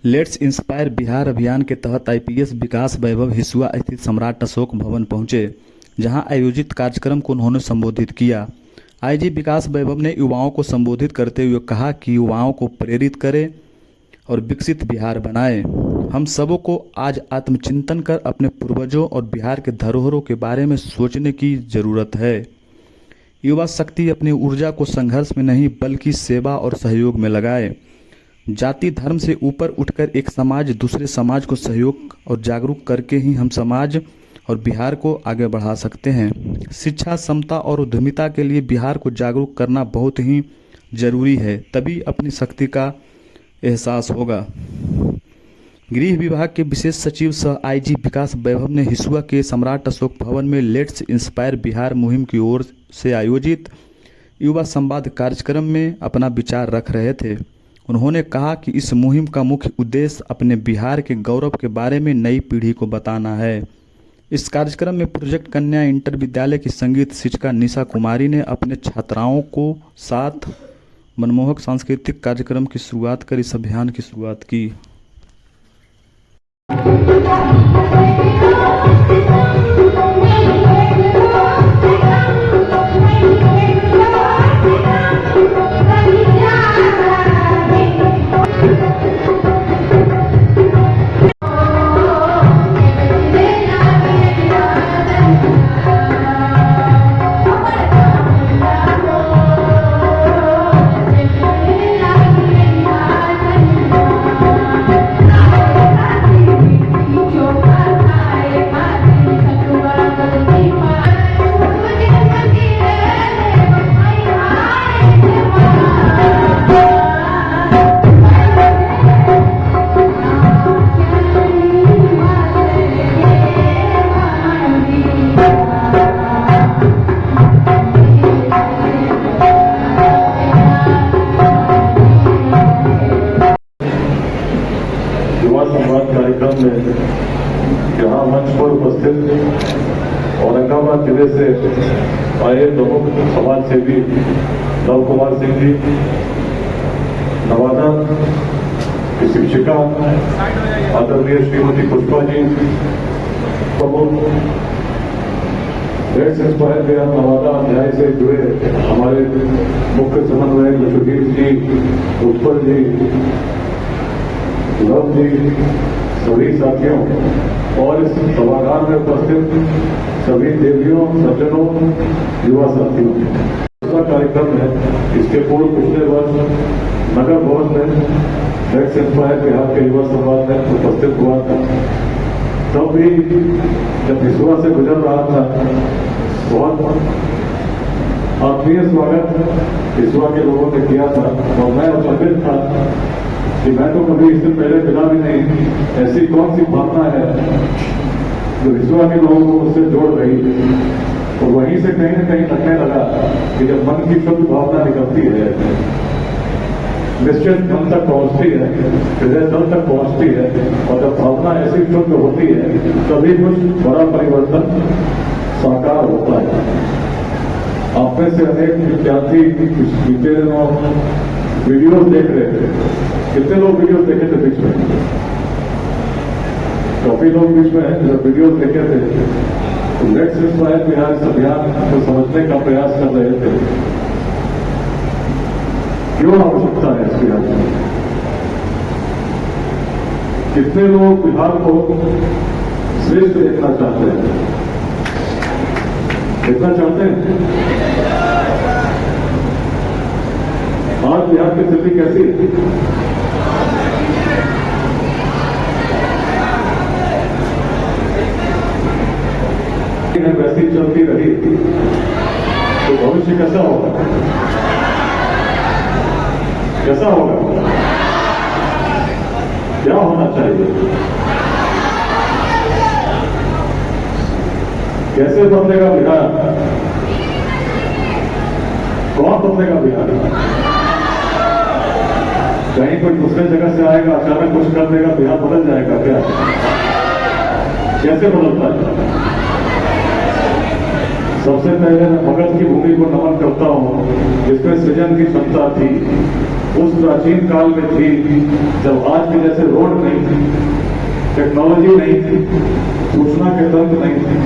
Let's inspire Bihar अभियान के तहत आईपीएस विकास वैभव हिसुआ स्थित सम्राट अशोक भवन पहुंचे, जहां आयोजित कार्यक्रम को उन्होंने संबोधित किया। आईजी विकास वैभव ने युवाओं को संबोधित करते हुए कहा कि युवाओं को प्रेरित करें और विकसित बिहार बनाएं। हम सबों को आज आत्मचिंतन कर अपने पूर्वजों और बिहार के धरोहरों के बारे में सोचने की जरूरत है। युवा शक्ति अपनी ऊर्जा को संघर्ष में नहीं बल्कि सेवा और सहयोग में लगाए। जाति धर्म से ऊपर उठकर एक समाज दूसरे समाज को सहयोग और जागरूक करके ही हम समाज और बिहार को आगे बढ़ा सकते हैं। शिक्षा, समता और उद्यमिता के लिए बिहार को जागरूक करना बहुत ही जरूरी है, तभी अपनी शक्ति का एहसास होगा। गृह विभाग के विशेष सचिव सह आईजी विकास वैभव ने हिसुआ के सम्राट अशोक भवन में लेट्स इंस्पायर बिहार मुहिम की ओर से आयोजित युवा संवाद कार्यक्रम में अपना विचार रख रहे थे। उन्होंने कहा कि इस मुहिम का मुख्य उद्देश्य अपने बिहार के गौरव के बारे में नई पीढ़ी को बताना है। इस कार्यक्रम में प्रोजेक्ट कन्या इंटर विद्यालय की संगीत शिक्षिका निशा कुमारी ने अपने छात्राओं को साथ मनमोहक सांस्कृतिक कार्यक्रम की शुरुआत कर इस अभियान की शुरुआत की। युवा संवाद कार्यक्रम में यहाँ मंच पर उपस्थित औरंगाबाद जिले से आए प्रमुख समाज सेवी नव कुमार सिंह जी, नवादा की शिक्षिका आदरणीय श्रीमती पुष्पा जी, प्रमुख लेट्स इंस्पायर बिहार नवादा अध्याय से जुड़े हमारे मुख्य समन्वयक लक्षदीप जी, उत्पल जी, लव जी, सभी साथियों और इस सभागार में उपस्थित सभी देवियों, सज्जनों, युवा साथियों, दूसरा कार्यक्रम है। इसके पूर्व पिछले वर्ष नगर भवन में लेट्स इंस्पायर बिहार के युवा संवाद में उपस्थित हुआ था। तब भी जब हिसुआ से गुजर रहा था, बहुत आत्मीय स्वागत हिसुआ के लोगों ने किया था और मैं अचंभित था कि मैं तो कभी इससे पहले मिला भी नहीं। ऐसी कौन सी भावना है जो हिसुआ के लोगों को उससे जोड़ रही है। और वहीं से कहीं न कहीं लगने लगा कि जब मन की शुद्ध भावना निकलती है, निश्चित मन तक पहुंचती है, हृदय तल तक पहुंचती है, और जब भावना ऐसी शुद्ध होती है तभी कुछ बड़ा परिवर्तन साकार होता है। आप में से अनेक विद्यार्थी बीते दिनों वीडियोस देख रहे थे। कितने लोग वीडियोस देखे थे बीच में? काफी लोग बीच में जब वीडियोस देखे थे तो लेट्स इंस्पायर बिहार इस अभियान को समझने का प्रयास कर रहे थे। क्यों आवश्यकता है इस बिहार में? कितने लोग बिहार को श्रेष्ठ देखना चाहते हैं? देखना चाहते हैं? आज बिहार की स्थिति कैसी है? वैसी चलती रही तो भविष्य कैसा होगा? कैसा होगा? क्या होना चाहिए? कैसे बदलेगा बिहार? कौन बदलेगा बिहार? कहीं कोई दूसरे जगह से आएगा, अचानक कुछ कर देगा, बिहार बदल जाएगा क्या? कैसे बदलता है? सबसे पहले मैं मगध की भूमि को नमन करता हूँ, जिसमें सृजन की क्षमता थी, उस प्राचीन काल में थी जब आज के जैसे रोड नहीं थी, टेक्नोलॉजी नहीं थी, सूचना के तंत्र नहीं थे,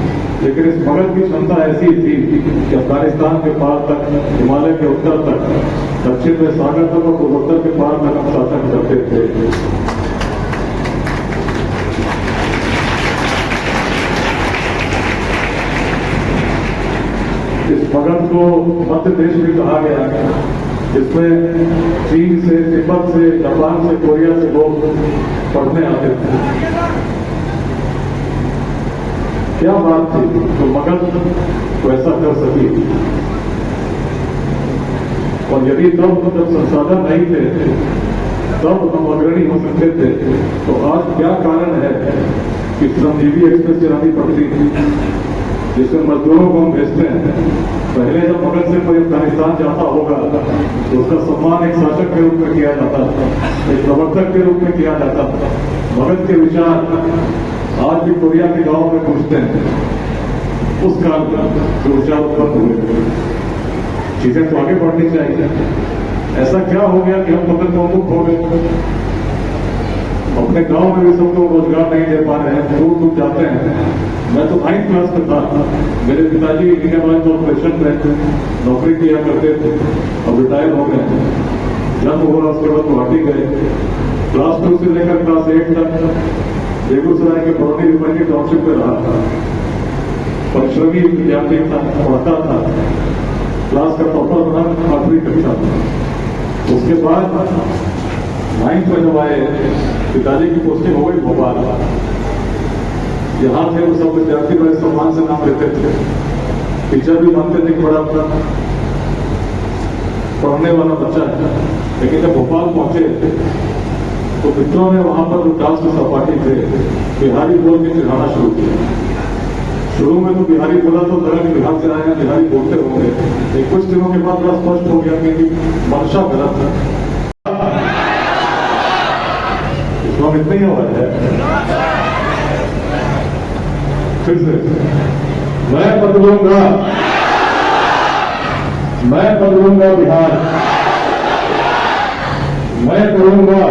लेकिन इस मगध की क्षमता ऐसी थी कि अफगानिस्तान के पार तक, हिमालय के उत्तर तक, दक्षिण में सागर तक और पूर्वोत्तर के पार तक हम शासन करते थे। इस मगध को मध्य देश भी कहा गया है, जिसमें चीन से, तिब्बत से, जापान से, कोरिया से लोग पढ़ने आते थे। क्या बात थी तो मगध वैसा कर सकी। और यदि तब जब संसाधन नहीं थे तब हम अग्रणी हो सकते थे, तो आज क्या कारण है कि श्रमजीवी एक्सप्रेस चलानी पड़ती थी, जिसमें मजदूरों को हम भेजते हैं। पहले जब मगध से कोई अफगानिस्तान जाता होगा तो उसका सम्मान एक शासक के रूप में किया जाता था, एक प्रवर्तक के रूप में किया जाता था। मगध के विचार आज भी कोरिया के गांव में पूछते हैं, उस काल में जो विचार उत्पन्न हुए। चीजें तो आगे बढ़नी चाहिए। ऐसा क्या हो गया कि हम मगध को मुक्त हो गए? अपने गांव में भी सबको रोजगार नहीं दे पा रहे हैं, दूर दूर जाते हैं। मैं तो 9th क्लास में था, मेरे पिताजी इंडियन ऑयल कॉर्पोरेशन में नौकरी किया करते थे, अब रिटायर हो गए। जन्म हुआ उसके बाद गुवाहाटी गए, क्लास 2 से लेकर क्लास 8 तक बेगूसराय के बरौनी रिफाइनरी टाउनशिप में रहा था। परिश्रमी विद्यार्थी था, पढ़ता था, क्लास का टॉपर बना 8वीं कक्षा में। उसके बाद 9th में जब आए, पिताजी की पोस्टिंग हो गई भोपाल। यहाँ थे वो सब विद्यार्थी बड़े सम्मान से नाम लेते थे, टीचर भी मानते थे कि बड़ा पढ़ने वाला बच्चा है। लेकिन जब भोपाल पहुंचे तो मित्रों ने वहां पर जो डांस के सहपाठी थे, बिहारी बोल के चिढ़ाना शुरू किया। शुरू में तो बिहारी बोला तो लगा कि बिहार से आए हैं, बिहारी बोलते होंगे, लेकिन कुछ दिनों के बाद बड़ा स्पष्ट हो गया कि मंशा गलत है। इसमें इतनी ही आवाज है। फिर से मैं बदलूंगा बिहार, मैं करूंगा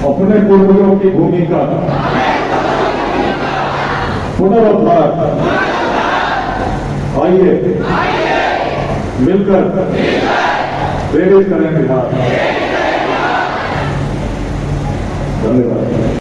अपने पूर्वजों की भूमि का पुनरुद्धार। आइए मिलकर प्रेरित करें बिहार। धन्यवाद।